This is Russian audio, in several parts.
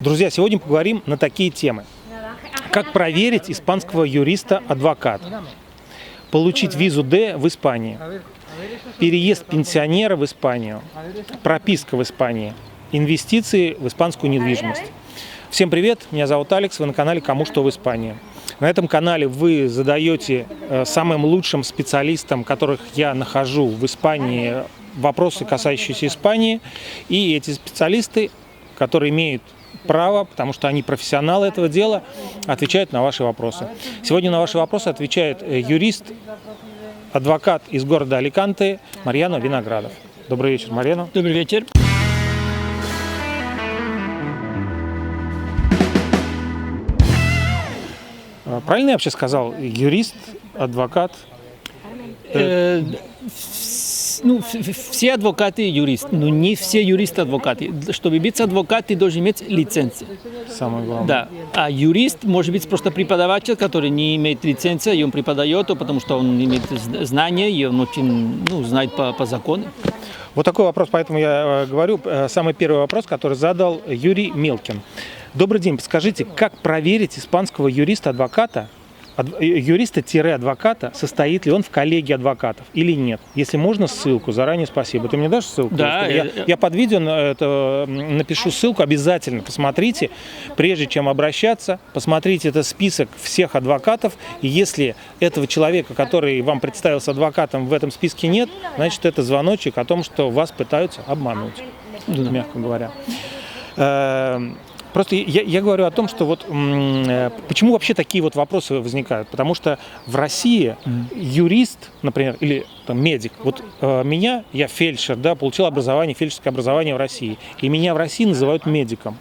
Друзья, сегодня поговорим на такие темы. Как проверить испанского юриста-адвоката? Получить визу D в Испании. Переезд пенсионера в Испанию. Прописка в Испании. Инвестиции в испанскую недвижимость. Всем привет, меня зовут Алекс, вы на канале «Кому что в Испании». На этом канале вы задаете самым лучшим специалистам, которых я нахожу в Испании, вопросы, касающиеся Испании. И эти специалисты, которые имеют право, потому что они профессионалы этого дела, отвечают на ваши вопросы. Сегодня на ваши вопросы отвечает юрист, адвокат из города Аликанте Марьяно Виноградов. Добрый вечер, Марьяно. Добрый вечер. Правильно я вообще сказал? Юрист, адвокат? Все адвокаты юристы, но не все юристы адвокаты. Чтобы быть адвокатом, ты должен иметь лицензию. Самое главное. Да. А юрист может быть просто преподаватель, который не имеет лицензии, и он преподает, потому что он имеет знания, и он очень знает по закону. Вот такой вопрос, поэтому я говорю, самый первый вопрос, который задал Юрий Мелкин. Добрый день, подскажите, как проверить испанского юриста-адвоката, юриста-адвоката, состоит ли он в коллегии адвокатов или нет? Если можно, ссылку. Заранее спасибо. Ты мне дашь ссылку? Да. Я под видео напишу ссылку. Обязательно посмотрите, прежде чем обращаться. Посмотрите, это список всех адвокатов. И если этого человека, который вам представился адвокатом, в этом списке нет, значит, это звоночек о том, что вас пытаются обмануть, мягко говоря. Просто я говорю о том, что вот почему вообще такие вот вопросы возникают. Потому что в России юрист, например, или там, медик, вот я фельдшер, да, получил фельдшерское образование в России, и меня в России называют медиком.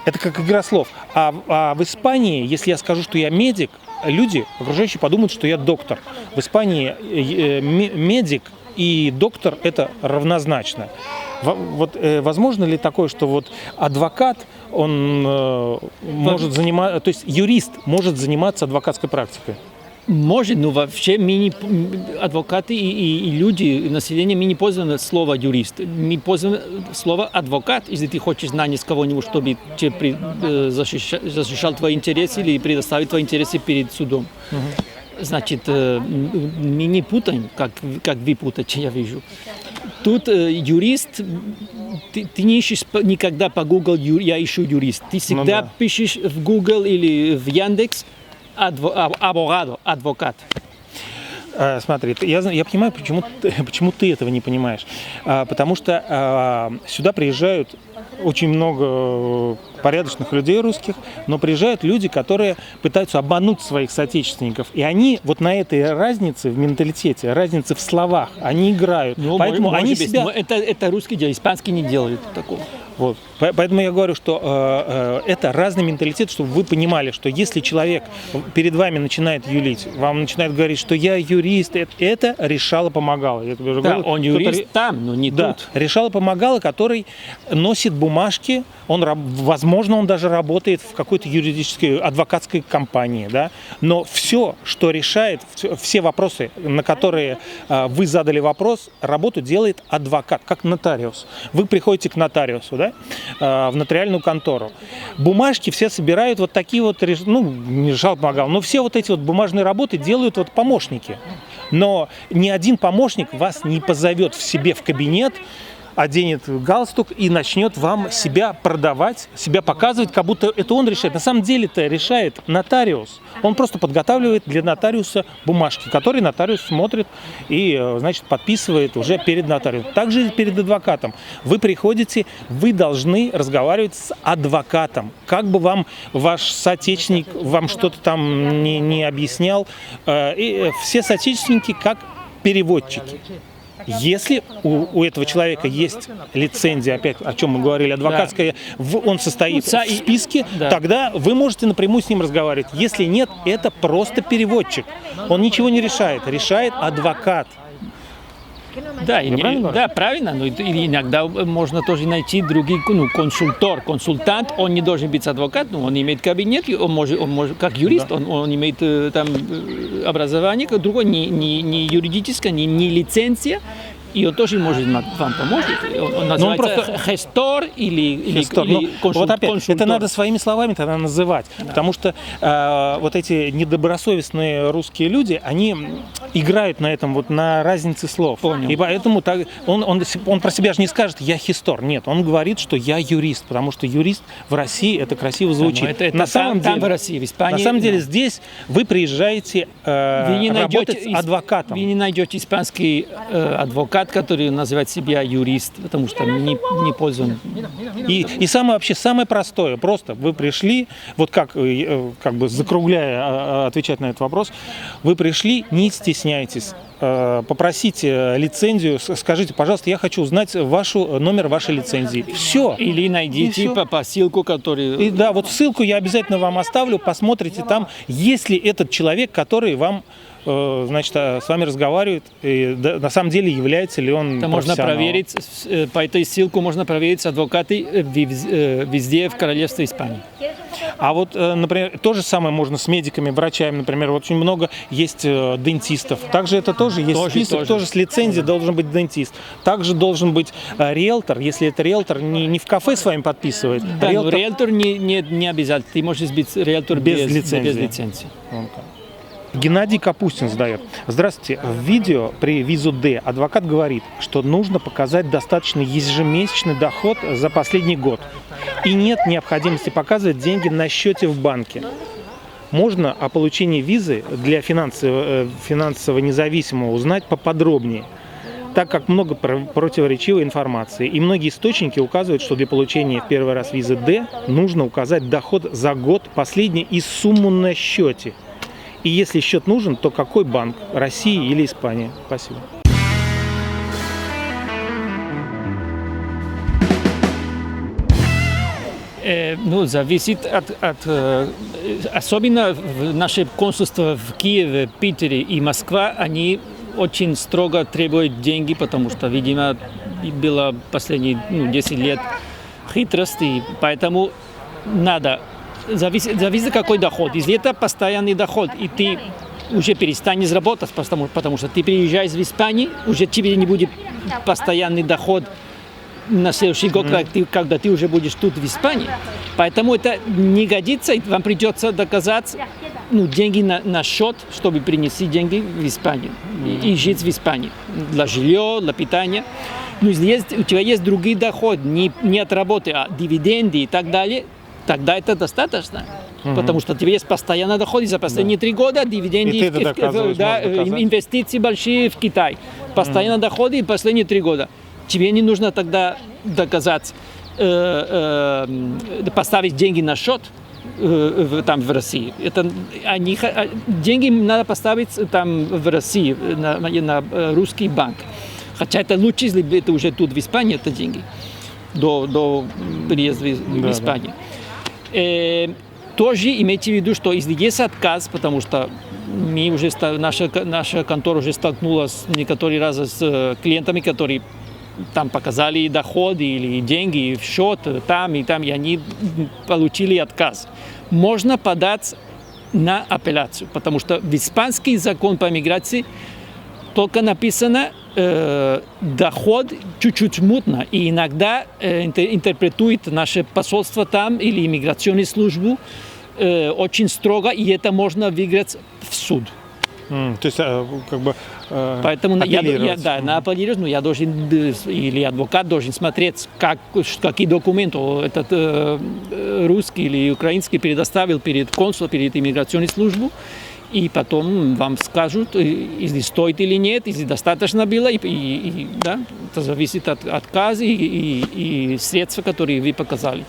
Это как игра слов. А в Испании, если я скажу, что я медик, люди, окружающие, подумают, что я доктор. В Испании медик и доктор – это равнозначно. Вот возможно ли такое, что вот адвокат, он может заниматься, то есть юрист может заниматься адвокатской практикой? Может, но вообще адвокаты и люди, население, мы не пользуем слово юрист, мы пользуем слово адвокат, если ты хочешь знать с кого-нибудь, чтобы защищал твои интересы или предоставить твои интересы перед судом. Значит, мы не путаем, как вы путаете, я вижу. Тут юрист, ты не ищешь никогда по Google, я ищу юрист. Ты всегда пишешь в Google или в Яндекс адвокат. Смотри, я понимаю, почему ты этого не понимаешь. Потому что сюда приезжают очень много порядочных людей русских, но приезжают люди, которые пытаются обмануть своих соотечественников. И они вот на этой разнице в менталитете, разнице в словах, они играют. Поэтому они себя... Это русский делает, испанский не делает такого. Вот. Поэтому я говорю, что это разный менталитет, чтобы вы понимали, что если человек перед вами начинает юлить, вам начинает говорить, что я юрист, это решало-помогало. Он юрист там, но не тут. Решало-помогало, который носит бумажки, возможно, он даже работает в какой-то юридической, адвокатской компании, да? Но все, что решает, все вопросы, на которые вы задали вопрос, работу делает адвокат, как нотариус. Вы приходите к нотариусу, да? В нотариальную контору. Бумажки все собирают вот такие вот, не решал-помогал, но все вот эти вот бумажные работы делают вот помощники. Но ни один помощник вас не позовет в себе в кабинет, оденет галстук и начнет вам себя продавать, себя показывать, как будто это он решает. На самом деле это решает нотариус. Он просто подготавливает для нотариуса бумажки, которые нотариус смотрит и, значит, подписывает уже перед нотариусом. Также перед адвокатом. Вы приходите, вы должны разговаривать с адвокатом. Как бы вам ваш соотечественник вам что-то там не объяснял. И все соотечественники как переводчики. Если у этого человека есть лицензия, опять о чем мы говорили, адвокатская, он состоит в списке, тогда вы можете напрямую с ним разговаривать. Если нет, это просто переводчик. Он ничего не решает, решает адвокат. Да, правильно, но иногда можно тоже найти других, консультант, он не должен быть адвокатом, он имеет кабинет, он может как юрист, он имеет там образование, другое, не юридическое, не лицензия, и он тоже может вам помочь. Он называется просто- хестор или Хестор. Ну, вот опять, консультор. это надо своими словами тогда называть, потому что вот эти недобросовестные русские люди, они играют на этом, вот на разнице слов. Понял. И поэтому так, он про себя же не скажет «я хистор». Нет, он говорит, что «я юрист», потому что юрист в России это красиво звучит. Это на самом там деле, в России, в Испании. на самом деле здесь вы приезжаете Вы не работать найдете с адвокатом. Вы не найдете испанский адвокат, который называет себя юрист, потому что не пользуем. И самое простое, просто вы пришли, вот как бы закругляя, отвечать на этот вопрос, вы пришли, не стесняйтесь, попросите лицензию, скажите, пожалуйста, я хочу узнать номер вашей лицензии. Все. Или найдите по ссылку, который... И да, вот ссылку я обязательно вам оставлю, посмотрите там, есть ли этот человек, который вам, значит, с вами разговаривает, и на самом деле является ли он Это можно профессионалом. проверить, по этой ссылке можно проверить адвокаты везде в Королевстве Испании. А вот, например, то же самое можно с медиками, врачами, например, очень много есть дентистов. Также это тоже есть список, тоже с лицензией должен быть дентист. Также должен быть риэлтор, если это риэлтор не в кафе с вами подписывает. Да, но риэлтор не обязательно. Ты можешь быть риэлтор без лицензии. Геннадий Капустин задает. Здравствуйте. В видео при визу D адвокат говорит, что нужно показать достаточно ежемесячный доход за последний год. И нет необходимости показывать деньги на счете в банке. Можно о получении визы для финансово независимого узнать поподробнее, так как много противоречивой информации. И многие источники указывают, что для получения в первый раз визы D нужно указать доход за год последний и сумму на счете. И если счет нужен, то какой банк? Россия или Испания? Спасибо. Ну, зависит особенно в наше консульство в Киеве, Питере и Москве, они очень строго требуют деньги, потому что, видимо, было последние 10 лет хитрость, и поэтому надо. Зависит какой доход. Если это постоянный доход, и ты уже перестанешь работать, потому что ты приезжаешь в Испанию, уже тебе не будет постоянный доход на следующий год, когда ты уже будешь тут в Испании. Поэтому это не годится, и вам придется доказать деньги на счет, чтобы принести деньги в Испанию и жить в Испании. Для жилья, для питания. Но если у тебя есть другие доходы, не от работы, а дивиденды и так далее, тогда это достаточно. Потому что у тебя есть постоянный доход, и за последние 3 года дивиденды, инвестиции большие в Китай. Постоянно доходы и последние 3 года. Тебе не нужно тогда доказать, поставить деньги на счет там в России. Деньги надо поставить там в России, на русский банк. Хотя это лучше, если это уже тут в Испании, это деньги до приезда в Испанию. Тоже имейте в виду, что если есть отказ, потому что наша контора уже столкнулась некоторые разы с клиентами, которые там показали доходы или деньги в счет там, и они получили отказ. Можно подать на апелляцию, потому что в испанский закон по миграции только написано доход чуть-чуть мутно, и иногда интерпретует наше посольство там или иммиграционную службу очень строго, и это можно выиграть в суд. То есть, как бы, поэтому апеллировать. на апеллировать, но я должен, или адвокат должен смотреть, какие документы этот русский или украинский предоставил перед консулом, перед иммиграционной службой, и потом вам скажут, если стоит или нет, если достаточно было, да, это зависит от отказа и средств, которые вы показали.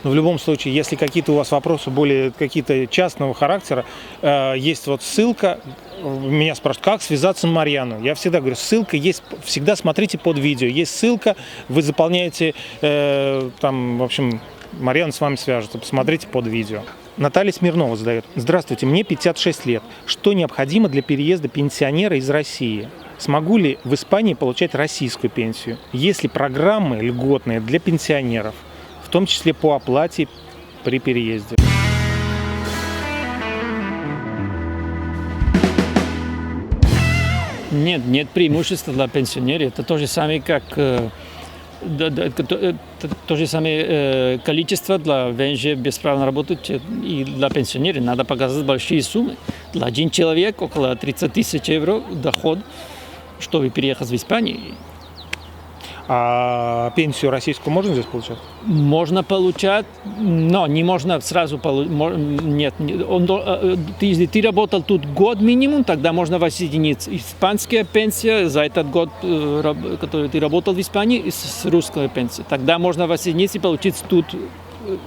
Но в любом случае, если какие-то у вас вопросы более какие-то частного характера, есть вот ссылка. Меня спрашивают, как связаться с Марьяной. Я всегда говорю, ссылка есть, всегда смотрите под видео. Есть ссылка, вы заполняете, там, в общем, Марьяна с вами свяжется. Посмотрите под видео. Наталья Смирнова задает. Здравствуйте, мне 56 лет. Что необходимо для переезда пенсионера из России? Смогу ли в Испании получать российскую пенсию? Есть ли программы льготные для пенсионеров, в том числе по оплате при переезде? Нет преимущества для пенсионеров. Это то же самое, как то же самое количество для ВНЖ бесправно работающих и для пенсионеров. Надо показать большие суммы. Для один человек около 30 тысяч евро доход, чтобы переехать в Испанию. А пенсию российскую можно здесь получать? Можно получать, но не можно сразу получать. Нет, если ты работал тут год минимум, тогда можно воссоединиться. Испанская пенсия за этот год, который ты работал в Испании, с русской пенсией. Тогда можно воссоединиться и получить тут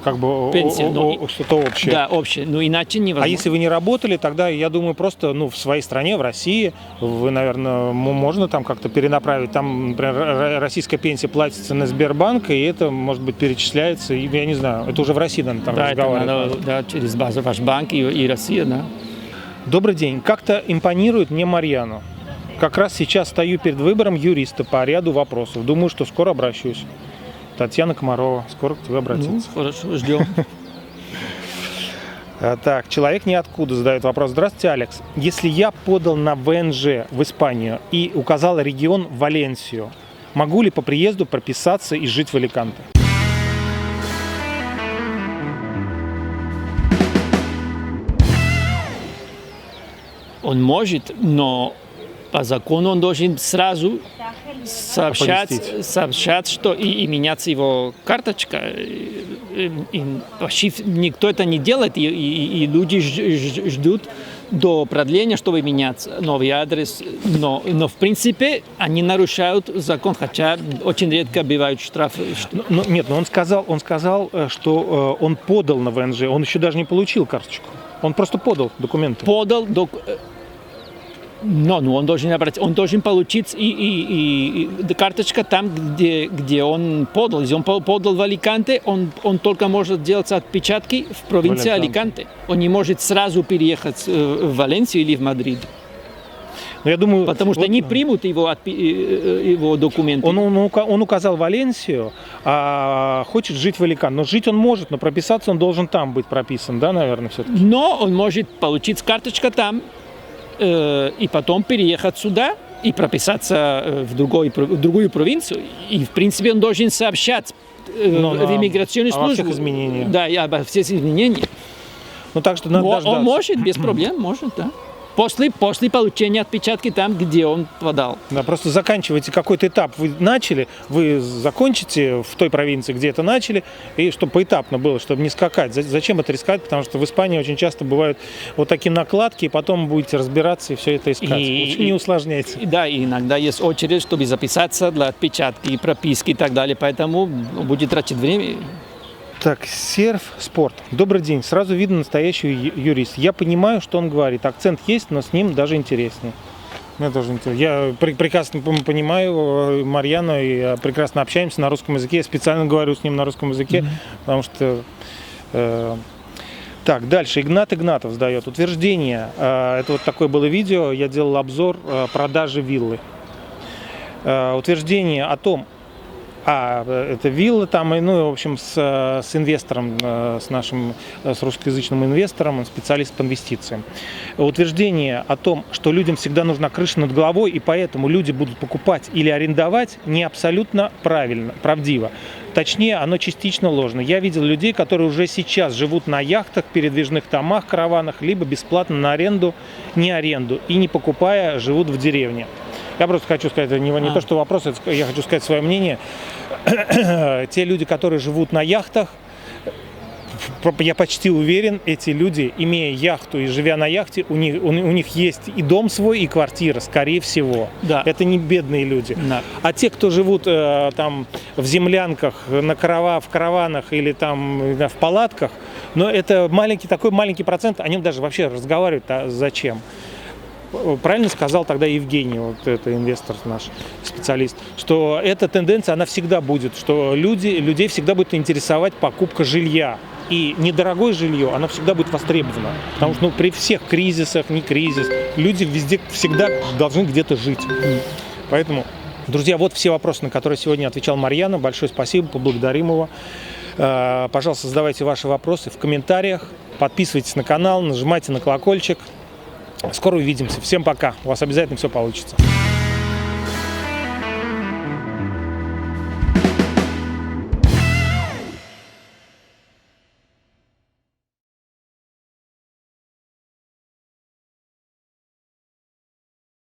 как бы пенсию. Что-то общее. Да, общее. Но иначе невозможно. А если вы не работали, тогда, я думаю, просто в своей стране, в России, вы, наверное, можно там как-то перенаправить. Там, например, российская пенсия платится на Сбербанк, и это, может быть, перечисляется. Я не знаю, это уже в России, наверное, там да, разговаривают. Это надо, через базу ваш банк и Россия, да. Добрый день. Как-то импонирует мне Марьяна. Как раз сейчас стою перед выбором юриста по ряду вопросов. Думаю, что скоро обращусь. Татьяна Комарова, скоро к тебе обратится. Ну, хорошо, ждем. Так, человек ниоткуда задает вопрос. Здравствуйте, Алекс. Если я подал на ВНЖ в Испанию и указал регион Валенсию, могу ли по приезду прописаться и жить в Аликанте? Он может, но по закону он должен сразу сообщать, что и меняться его карточка. И вообще никто это не делает, и люди ждут до продления, чтобы менять новый адрес. Но в принципе они нарушают закон, хотя очень редко бывают штрафы. Нет, но он сказал, что он подал на ВНЖ, он еще даже не получил карточку. Он просто подал документы. Но он должен обратиться, он должен получить и карточка там, где он подал. Если он подал в Аликанте, он только может делать отпечатки в провинции Аликанте. Он не может сразу переехать в Валенсию или в Мадрид. Но я думаю, потому что не примут его документы. Он указал Валенсию, а хочет жить в Аликанте. Но жить он может, но прописаться он должен там быть прописан, да, наверное, все-таки? Но он может получить карточку там, и потом переехать сюда и прописаться в другую провинцию. И, в принципе, он должен сообщать в иммиграционной службе. Обо всех изменениях. Да, и обо всех изменениях. Ну, так что надо дождаться. Он может, без проблем, может, да. После получения отпечатки там, где он подал. Да, просто заканчивайте какой-то этап. Вы начали, вы закончите в той провинции, где это начали, и чтобы поэтапно было, чтобы не скакать. Зачем это рисковать? Потому что в Испании очень часто бывают вот такие накладки, и потом будете разбираться и все это искать. Лучше не усложняйте. Да, и иногда есть очередь, чтобы записаться для отпечатки, прописки и так далее, поэтому будет тратить время. Так, серф спорт. Добрый день. Сразу видно настоящий юрист. Я понимаю, что он говорит. Акцент есть, но с ним даже интереснее. Мне тоже интересно. Я прекрасно понимаю Марьяну и прекрасно общаемся на русском языке. Я специально говорю с ним на русском языке, потому что... Так, дальше. Игнат Игнатов задает утверждение. Это вот такое было видео. Я делал обзор продажи виллы. Утверждение о том, это вилла там, в общем, с инвестором, с русскоязычным инвестором, он специалист по инвестициям. Утверждение о том, что людям всегда нужна крыша над головой, и поэтому люди будут покупать или арендовать, не абсолютно правдиво. Точнее, оно частично ложно. Я видел людей, которые уже сейчас живут на яхтах, передвижных томах, караванах, либо бесплатно на аренду, не аренду, и не покупая, живут в деревне. Я просто хочу сказать, не то, что вопрос, я хочу сказать свое мнение. Те люди, которые живут на яхтах, я почти уверен, эти люди, имея яхту и живя на яхте, у них есть и дом свой, и квартира, скорее всего. Да. Это не бедные люди. Да. А те, кто живут там в землянках, в караванах или там в палатках, но это такой маленький процент, о нем даже вообще разговаривать зачем? Правильно сказал тогда Евгений, вот это инвестор наш, специалист, что эта тенденция, она всегда будет, что людей всегда будет интересовать покупка жилья. И недорогое жилье, оно всегда будет востребовано. Потому что при всех кризисах, не кризис, люди везде всегда должны где-то жить. Поэтому, друзья, вот все вопросы, на которые сегодня отвечал Марьяна. Большое спасибо, поблагодарим его. Пожалуйста, задавайте ваши вопросы в комментариях. Подписывайтесь на канал, нажимайте на колокольчик. Скоро увидимся. Всем пока. У вас обязательно все получится.